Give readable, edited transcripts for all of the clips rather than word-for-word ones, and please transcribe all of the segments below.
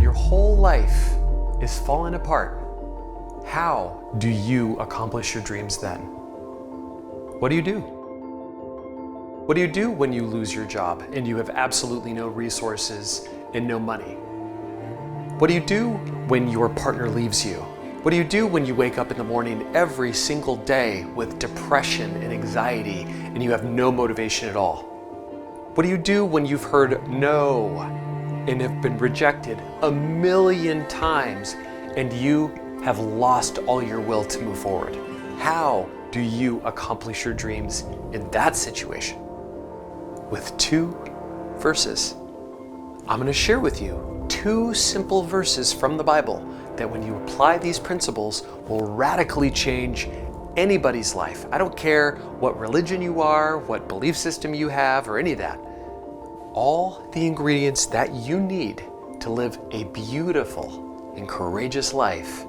your whole life is falling apart, how do you accomplish your dreams then? What do you do? What do you do when you lose your job and you have absolutely no resources and no money? What do you do when your partner leaves you? What do you do when you wake up in the morning every single day with depression and anxiety and you have no motivation at all? What do you do when you've heard no and have been rejected 1,000,000 times and you have lost all your will to move forward? How do you accomplish your dreams in that situation? With 2 verses. I'm going to share with you 2 simple verses from the Bible that when you apply these principles will radically change anybody's life. I don't care what religion you are, what belief system you have, or any of that. All the ingredients that you need to live a beautiful and courageous life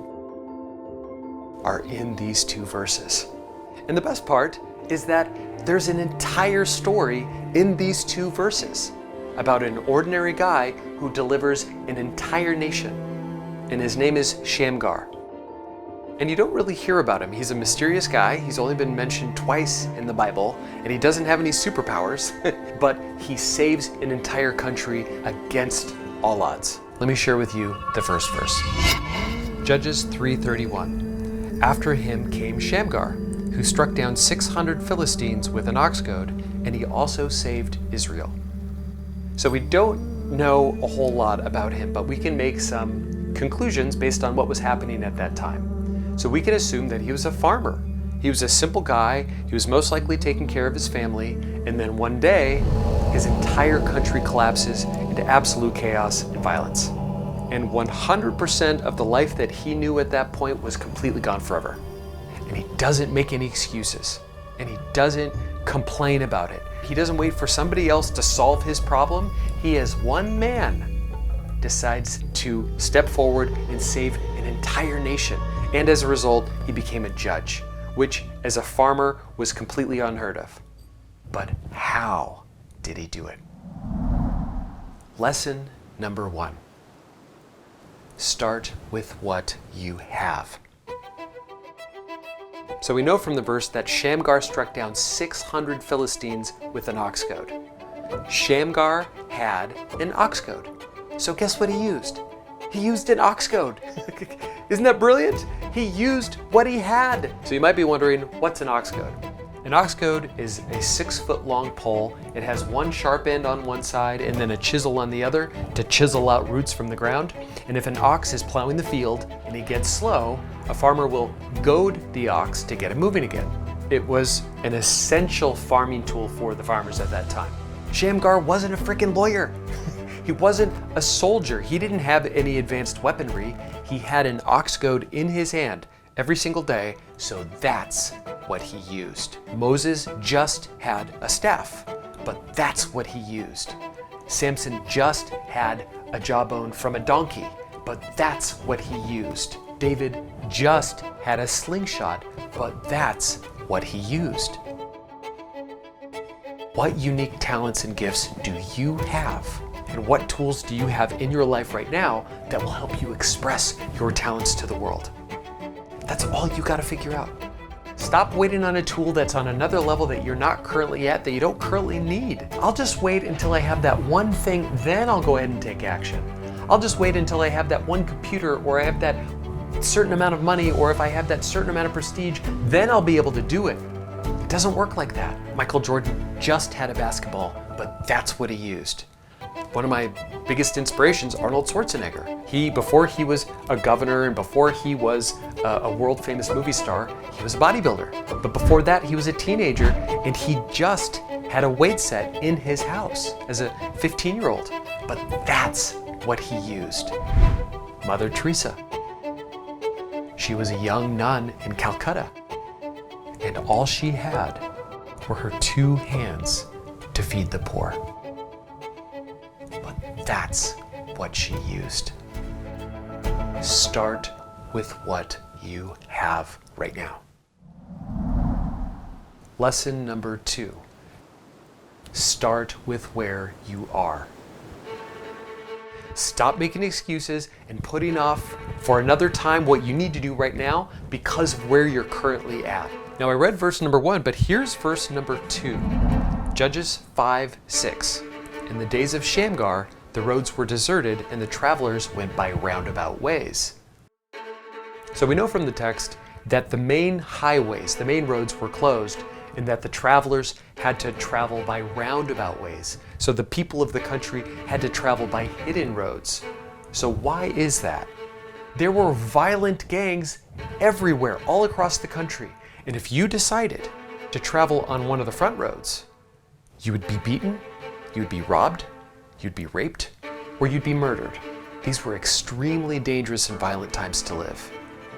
are in these 2 verses. And the best part is that there's an entire story in these 2 verses about an ordinary guy who delivers an entire nation. And his name is Shamgar. And you don't really hear about him. He's a mysterious guy. He's only been mentioned twice in the Bible, and he doesn't have any superpowers, but he saves an entire country against all odds. Let me share with you the first verse. Judges 3:31. After him came Shamgar, who struck down 600 Philistines with an ox goad, and he also saved Israel. So we don't know a whole lot about him, but we can make some conclusions based on what was happening at that time. So we can assume that he was a farmer. He was a simple guy. He was most likely taking care of his family. And then one day, his entire country collapses into absolute chaos and violence. And 100% of the life that he knew at that point was completely gone forever. And he doesn't make any excuses. And he doesn't complain about it. He doesn't wait for somebody else to solve his problem. He, as one man, decides to step forward and save an entire nation. And as a result, he became a judge, which as a farmer was completely unheard of. But how did he do it? Lesson number 1. Start with what you have. So we know from the verse that Shamgar struck down 600 Philistines with an ox goad. Shamgar had an ox goad. So guess what he used? He used an ox goad. Isn't that brilliant? He used what he had. So you might be wondering, what's an ox goad? An ox goad is a 6-foot-long pole. It has one sharp end on one side and then a chisel on the other to chisel out roots from the ground. And if an ox is plowing the field and he gets slow, a farmer will goad the ox to get it moving again. It was an essential farming tool for the farmers at that time. Shamgar wasn't a freaking lawyer. He wasn't a soldier. He didn't have any advanced weaponry. He had an ox goad in his hand every single day, so that's what he used. Moses just had a staff, but that's what he used. Samson just had a jawbone from a donkey, but that's what he used. David just had a slingshot, but that's what he used. What unique talents and gifts do you have? And what tools do you have in your life right now that will help you express your talents to the world? That's all you got to figure out. Stop waiting on a tool that's on another level that you're not currently at, that you don't currently need. I'll just wait until I have that one thing, then I'll go ahead and take action. I'll just wait until I have that one computer, or I have that certain amount of money, or if I have that certain amount of prestige, then I'll be able to do it. It doesn't work like that. Michael Jordan just had a basketball, but that's what he used. One of my biggest inspirations, Arnold Schwarzenegger. Before he was a governor and before he was a world famous movie star, he was a bodybuilder. But before that, he was a teenager and he just had a weight set in his house as a 15-year-old. But that's what he used. Mother Teresa. She was a young nun in Calcutta, and all she had were her 2 hands to feed the poor. But that's what she used. Start with what you have right now. Lesson number 2. Start with where you are. Stop making excuses and putting off for another time what you need to do right now because of where you're currently at. Now I read verse number 1, but here's verse number 2. Judges 5:6. In the days of Shamgar, the roads were deserted and the travelers went by roundabout ways. So we know from the text that the main highways, the main roads were closed, and that the travelers had to travel by roundabout ways. So the people of the country had to travel by hidden roads. So why is that? There were violent gangs everywhere, all across the country. And if you decided to travel on one of the front roads, you would be beaten, you would be robbed, you'd be raped, or you'd be murdered. These were extremely dangerous and violent times to live.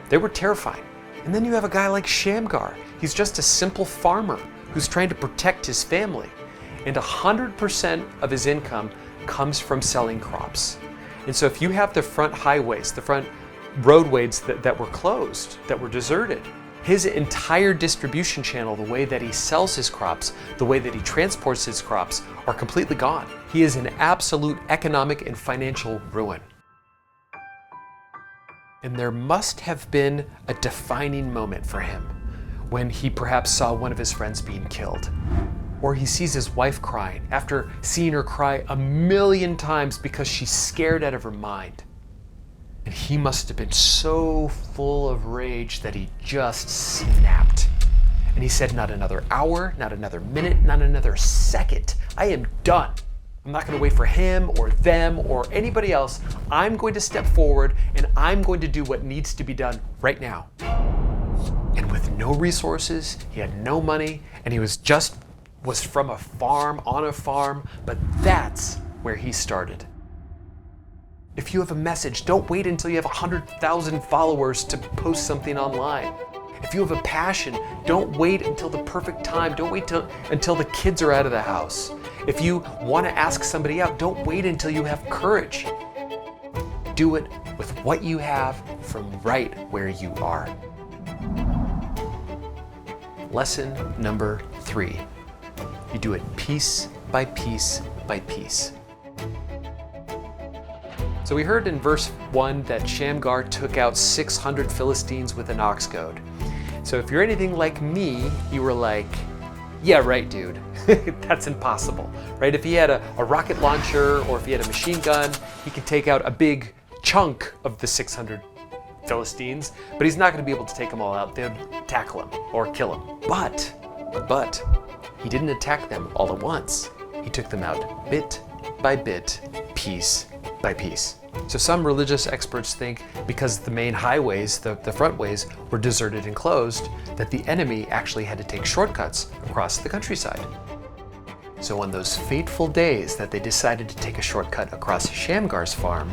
They were terrifying. And then you have a guy like Shamgar. He's just a simple farmer who's trying to protect his family. And 100% of his income comes from selling crops. And so if you have the front highways, the front roadways that were closed, that were deserted, his entire distribution channel, the way that he sells his crops, the way that he transports his crops, are completely gone. He is in absolute economic and financial ruin. And there must have been a defining moment for him when he perhaps saw one of his friends being killed. Or he sees his wife crying after seeing her cry 1,000,000 times because she's scared out of her mind. And he must have been so full of rage that he just snapped. And he said, not another hour, not another minute, not another second. I am done. I'm not going to wait for him or them or anybody else. I'm going to step forward and I'm going to do what needs to be done right now. And with no resources, he had no money, and he was from a farm, on a farm, but that's where he started. If you have a message, don't wait until you have 100,000 followers to post something online. If you have a passion, don't wait until the perfect time. Don't wait until the kids are out of the house. If you want to ask somebody out, don't wait until you have courage. Do it with what you have from right where you are. Lesson number 3. You do it piece by piece by piece. So we heard in verse 1 that Shamgar took out 600 Philistines with an ox goad. So if you're anything like me, you were like, yeah, right, dude. That's impossible, right? If he had a rocket launcher or if he had a machine gun, he could take out a big chunk of the 600 Philistines, but he's not going to be able to take them all out. They'd tackle him or kill him. But he didn't attack them all at once. He took them out bit by bit, piece by piece. So some religious experts think because the main highways, the front ways, were deserted and closed, that the enemy actually had to take shortcuts across the countryside. So on those fateful days that they decided to take a shortcut across Shamgar's farm,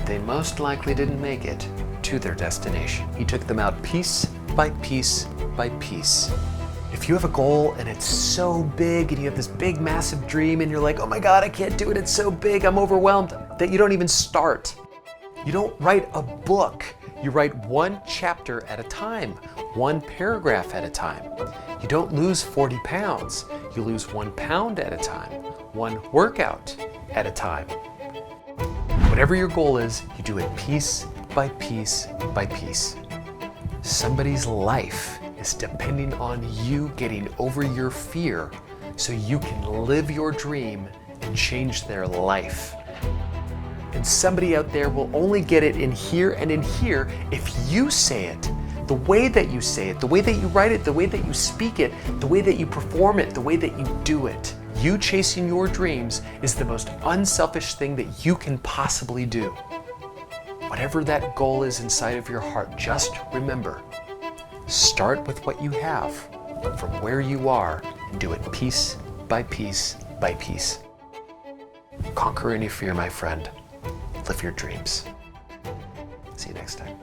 they most likely didn't make it to their destination. He took them out piece by piece by piece. If you have a goal and it's so big and you have this big massive dream and you're like, oh my God, I can't do it, it's so big, I'm overwhelmed, that you don't even start. You don't write a book. You write one chapter at a time, one paragraph at a time. You don't lose 40 pounds. You lose 1 pound at a time, one workout at a time. Whatever your goal is, you do it piece by piece by piece. Somebody's life is depending on you getting over your fear so you can live your dream and change their life. And somebody out there will only get it in here and in here if you say it. The way that you say it, the way that you write it, the way that you speak it, the way that you perform it, the way that you do it. You chasing your dreams is the most unselfish thing that you can possibly do. Whatever that goal is inside of your heart, just remember, start with what you have from where you are and do it piece by piece by piece. Conquer any fear, my friend. Live your dreams. See you next time.